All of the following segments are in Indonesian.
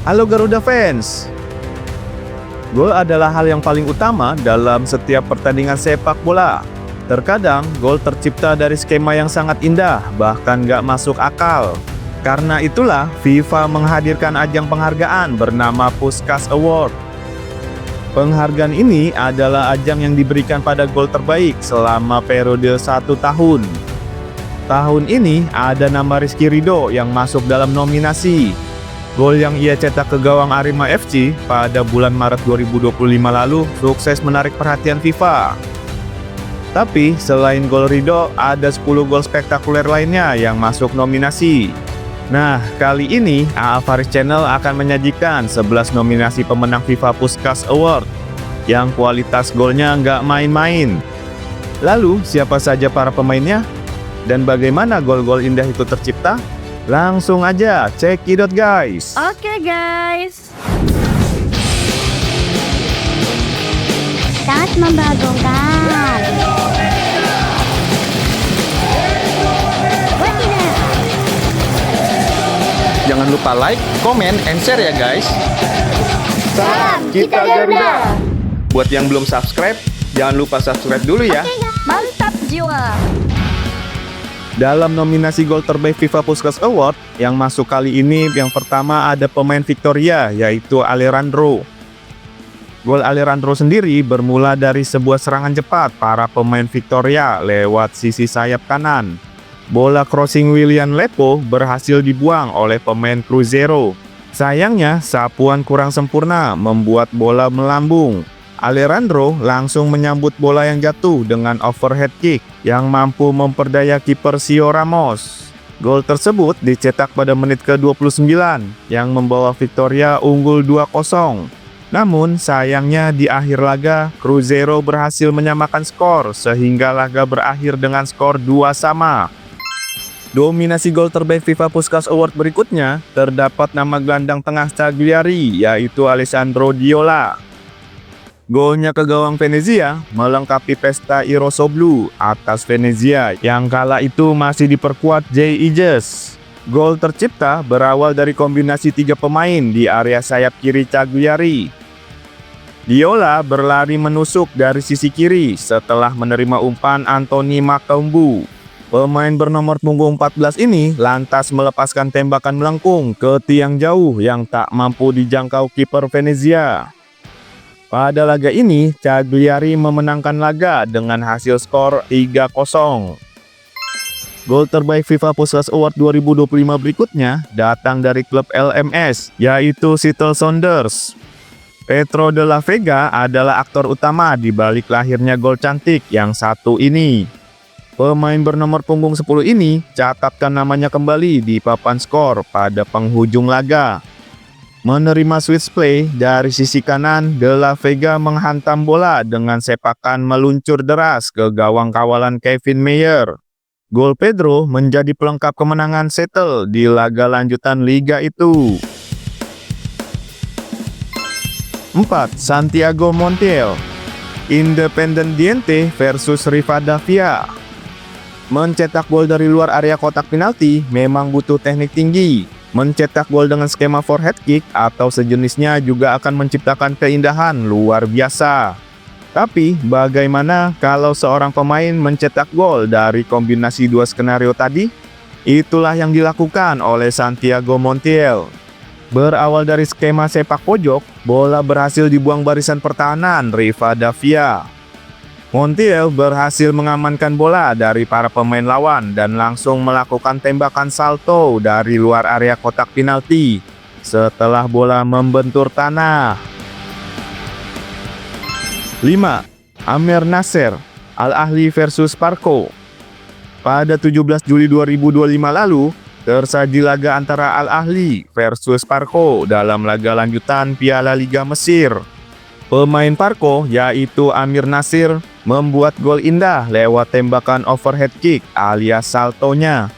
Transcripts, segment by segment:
Halo Garuda fans! Gol adalah hal yang paling utama dalam setiap pertandingan sepak bola. Terkadang, gol tercipta dari skema yang sangat indah, bahkan gak masuk akal. Karena itulah, FIFA menghadirkan ajang penghargaan bernama Puskás Award. Penghargaan ini adalah ajang yang diberikan pada gol terbaik selama periode 1 tahun. Tahun ini ada nama Rizky Ridho yang masuk dalam nominasi. Gol yang ia cetak ke gawang Arema FC pada bulan Maret 2025 lalu sukses menarik perhatian FIFA. Tapi selain gol Ridho, ada 10 gol spektakuler lainnya yang masuk nominasi. Nah, kali ini AA Faris Channel akan menyajikan 11 nominasi pemenang FIFA Puskás Award yang kualitas golnya nggak main-main. Lalu, siapa saja para pemainnya? Dan bagaimana gol-gol indah itu tercipta? Langsung aja cekidot guys. Oke guys. Sangat membagongkan. Wadidaw. Jangan lupa like, comment, and share ya guys. Salam kita Garuda. Buat yang belum subscribe, jangan lupa subscribe dulu ya. Mantap jiwa. Dalam nominasi gol terbaik FIFA Puskás Award yang masuk kali ini, yang pertama ada pemain Victoria, yaitu Alejandro. Gol Alejandro sendiri bermula dari sebuah serangan cepat para pemain Victoria lewat sisi sayap kanan. Bola crossing William Lepo berhasil dibuang oleh pemain Cruzeiro. Sayangnya, sapuan kurang sempurna membuat bola melambung. Alejandro langsung menyambut bola yang jatuh dengan overhead kick yang mampu memperdaya kiper Sio Ramos. Gol tersebut dicetak pada menit ke-29 yang membawa Victoria unggul 2-0. Namun sayangnya di akhir laga, Cruzeiro berhasil menyamakan skor sehingga laga berakhir dengan skor 2-2. Dominasi gol terbaik FIFA Puskás Award berikutnya terdapat nama gelandang tengah Cagliari, yaitu Alessandro Diola. Golnya ke gawang Venezia melengkapi pesta Irosoblu atas Venezia yang kala itu masih diperkuat Jay Ijes. Gol tercipta berawal dari kombinasi 3 pemain di area sayap kiri Cagliari. Diola berlari menusuk dari sisi kiri setelah menerima umpan Anthony Makambu. Pemain bernomor punggung 14 ini lantas melepaskan tembakan melengkung ke tiang jauh yang tak mampu dijangkau kiper Venezia. Pada laga ini, Cagliari memenangkan laga dengan hasil skor 3-0. Gol terbaik FIFA Puskás Award 2025 berikutnya datang dari klub LMS, yaitu Seattle Sounders. Pedro de la Vega adalah aktor utama di balik lahirnya gol cantik yang satu ini. Pemain bernomor punggung 10 ini catatkan namanya kembali di papan skor pada penghujung laga. Menerima switch play dari sisi kanan, De La Vega menghantam bola dengan sepakan meluncur deras ke gawang kawalan Kevin Meyer. Gol Pedro menjadi pelengkap kemenangan Seattle di laga lanjutan liga itu. 4. Santiago Montiel, Independiente versus Rivadavia. Mencetak gol dari luar area kotak penalti memang butuh teknik tinggi. Mencetak gol dengan skema forehead kick atau sejenisnya juga akan menciptakan keindahan luar biasa. Tapi bagaimana kalau seorang pemain mencetak gol dari kombinasi 2 skenario tadi? Itulah yang dilakukan oleh Santiago Montiel. Berawal dari skema sepak pojok, bola berhasil dibuang barisan pertahanan Rivadavia. Montiel berhasil mengamankan bola dari para pemain lawan dan langsung melakukan tembakan salto dari luar area kotak penalti setelah bola membentur tanah. 5. Amir Nasser, Al Ahly versus Sparko. Pada 17 Juli 2025 lalu, tersaji laga antara Al Ahly versus Sparko dalam laga lanjutan Piala Liga Mesir. Pemain Sparko yaitu Amir Nasser membuat gol indah lewat tembakan overhead kick alias saltonya.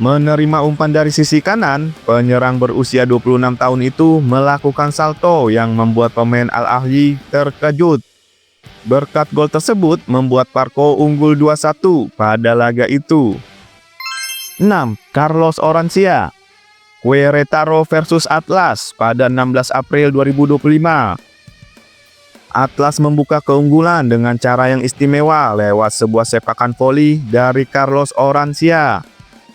Menerima umpan dari sisi kanan, penyerang berusia 26 tahun itu melakukan salto yang membuat pemain Al Ahly terkejut. Berkat gol tersebut membuat Sparko unggul 2-1 pada laga itu. 6. Carlos Orancia, Querétaro versus Atlas pada 16 April 2025. Atlas membuka keunggulan dengan cara yang istimewa lewat sebuah sepakan voli dari Carlos Orancia.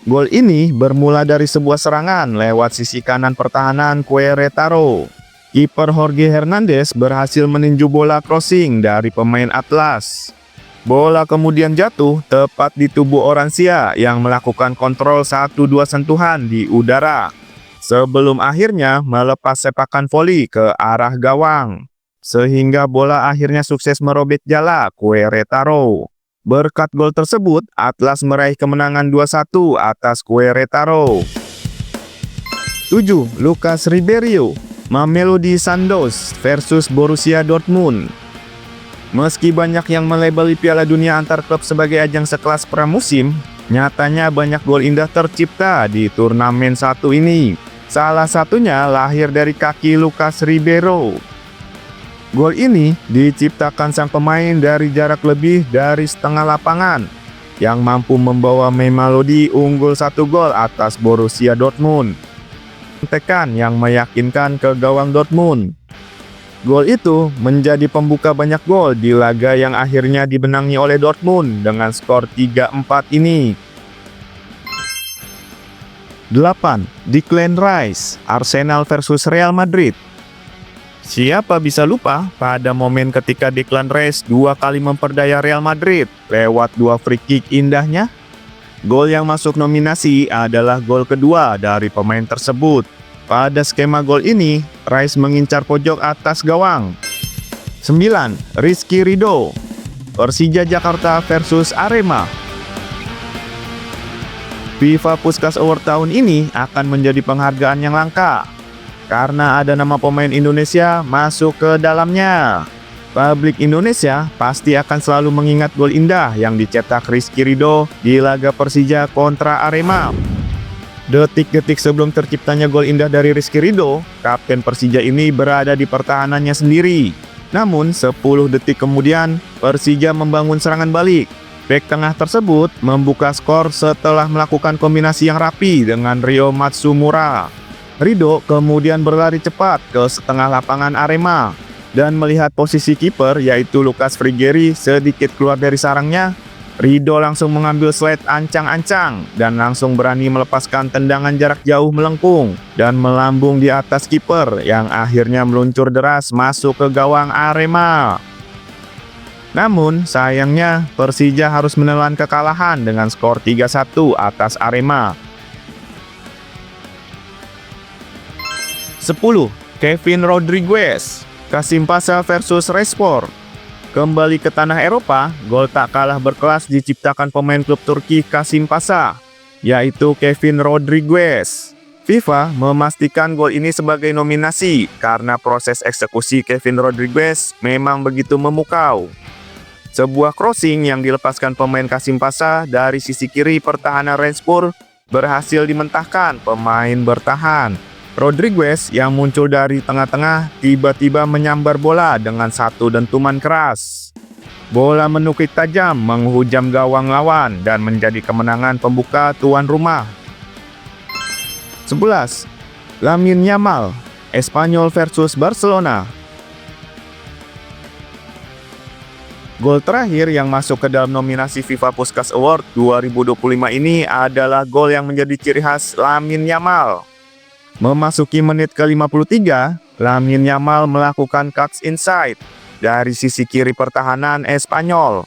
Gol ini bermula dari sebuah serangan lewat sisi kanan pertahanan Querétaro. Kiper Jorge Hernandez berhasil meninju bola crossing dari pemain Atlas. Bola kemudian jatuh tepat di tubuh Orancia yang melakukan kontrol 1-2 sentuhan di udara, sebelum akhirnya melepas sepakan voli ke arah gawang, sehingga bola akhirnya sukses merobek jala Querétaro. Berkat gol tersebut, Atlas meraih kemenangan 2-1 atas Querétaro. 7. Lucas Ribeiro, Mamelodi Sundowns versus Borussia Dortmund. Meski banyak yang melabeli Piala Dunia antar klub sebagai ajang sekelas pramusim, nyatanya banyak gol indah tercipta di turnamen satu ini. Salah satunya lahir dari kaki Lucas Ribeiro. Gol ini diciptakan sang pemain dari jarak lebih dari setengah lapangan, yang mampu membawa Mamelodi unggul 1 gol atas Borussia Dortmund. Tekan yang meyakinkan ke gawang Dortmund. Gol itu menjadi pembuka banyak gol di laga yang akhirnya dimenangi oleh Dortmund dengan skor 3-4 ini. 8. Declan Rice, Arsenal versus Real Madrid. Siapa bisa lupa pada momen ketika Declan Rice 2 kali memperdaya Real Madrid lewat 2 free kick indahnya? Gol yang masuk nominasi adalah gol kedua dari pemain tersebut. Pada skema gol ini, Rice mengincar pojok atas gawang. 9. Rizky Ridho, Persija Jakarta versus Arema. FIFA Puskas Award tahun ini akan menjadi penghargaan yang langka, karena ada nama pemain Indonesia masuk ke dalamnya. Publik Indonesia pasti akan selalu mengingat gol indah yang dicetak Rizky Ridho di laga Persija kontra Arema. Detik-detik sebelum terciptanya gol indah dari Rizky Ridho, kapten Persija ini berada di pertahanannya sendiri. Namun 10 detik kemudian, Persija membangun serangan balik. Bek tengah tersebut membuka skor setelah melakukan kombinasi yang rapi dengan Ryo Matsumura. Ridho kemudian berlari cepat ke setengah lapangan Arema, dan melihat posisi kiper yaitu Lucas Frigeri sedikit keluar dari sarangnya, Ridho langsung mengambil slide ancang-ancang dan langsung berani melepaskan tendangan jarak jauh melengkung dan melambung di atas kiper yang akhirnya meluncur deras masuk ke gawang Arema. Namun sayangnya Persija harus menelan kekalahan dengan skor 3-1 atas Arema. 10. Kevin Rodriguez, Kasimpasa versus Respor. Kembali ke tanah Eropa, gol tak kalah berkelas diciptakan pemain klub Turki Kasimpasa, yaitu Kevin Rodriguez. FIFA memastikan gol ini sebagai nominasi karena proses eksekusi Kevin Rodriguez memang begitu memukau. Sebuah crossing yang dilepaskan pemain Kasimpasa dari sisi kiri pertahanan Respor berhasil dimentahkan pemain bertahan. Rodriguez yang muncul dari tengah-tengah tiba-tiba menyambar bola dengan satu dentuman keras. Bola menukik tajam menghujam gawang lawan dan menjadi kemenangan pembuka tuan rumah. 11. Lamine Yamal, Espanyol versus Barcelona. Gol terakhir yang masuk ke dalam nominasi FIFA Puskas Award 2025 ini adalah gol yang menjadi ciri khas Lamine Yamal. Memasuki menit ke-53, Lamine Yamal melakukan cuts inside dari sisi kiri pertahanan Espanyol.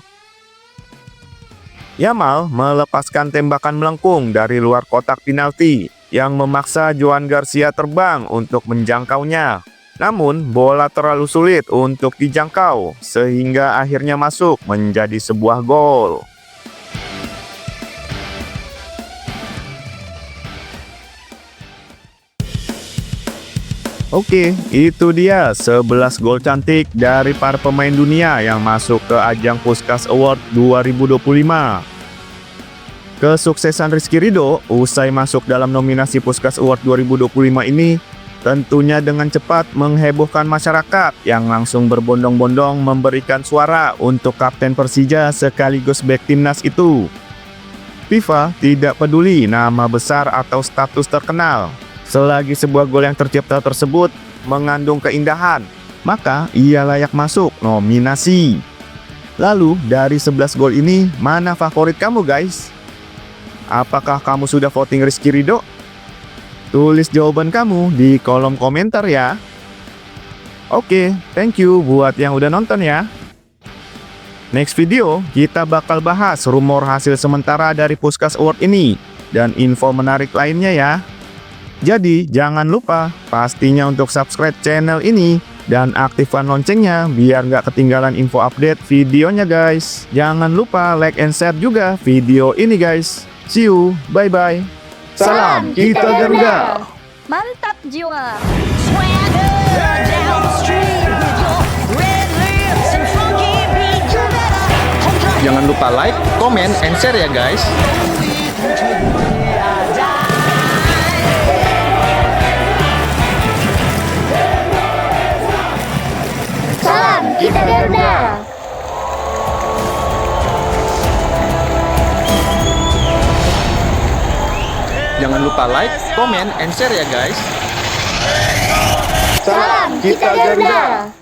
Yamal melepaskan tembakan melengkung dari luar kotak penalti yang memaksa Joan Garcia terbang untuk menjangkaunya. Namun, bola terlalu sulit untuk dijangkau sehingga akhirnya masuk menjadi sebuah gol. Oke, itu dia 11 gol cantik dari para pemain dunia yang masuk ke ajang Puskas Award 2025. Kesuksesan Rizky Ridho usai masuk dalam nominasi Puskas Award 2025 ini tentunya dengan cepat menghebohkan masyarakat yang langsung berbondong-bondong memberikan suara untuk kapten Persija sekaligus bek timnas itu. FIFA tidak peduli nama besar atau status terkenal. Selagi sebuah gol yang tercipta tersebut mengandung keindahan, maka ia layak masuk nominasi. Lalu, dari 11 gol ini, mana favorit kamu guys? Apakah kamu sudah voting Rizky Ridho? Tulis jawaban kamu di kolom komentar ya. Oke, thank you buat yang udah nonton ya. Next video, kita bakal bahas rumor hasil sementara dari Puskas Award ini dan info menarik lainnya ya. Jadi, jangan lupa pastinya untuk subscribe channel ini dan aktifkan loncengnya biar nggak ketinggalan info update videonya guys. Jangan lupa like and share juga video ini guys. See you, bye-bye. Salam kita Garuda. Mantap jiwa. Swagger down the street with your red lips and funky beat. You better Jangan lupa like, comment, and share ya guys. Salam kita Garuda. Jangan lupa like, comment, and share ya guys. Salam kita Garuda.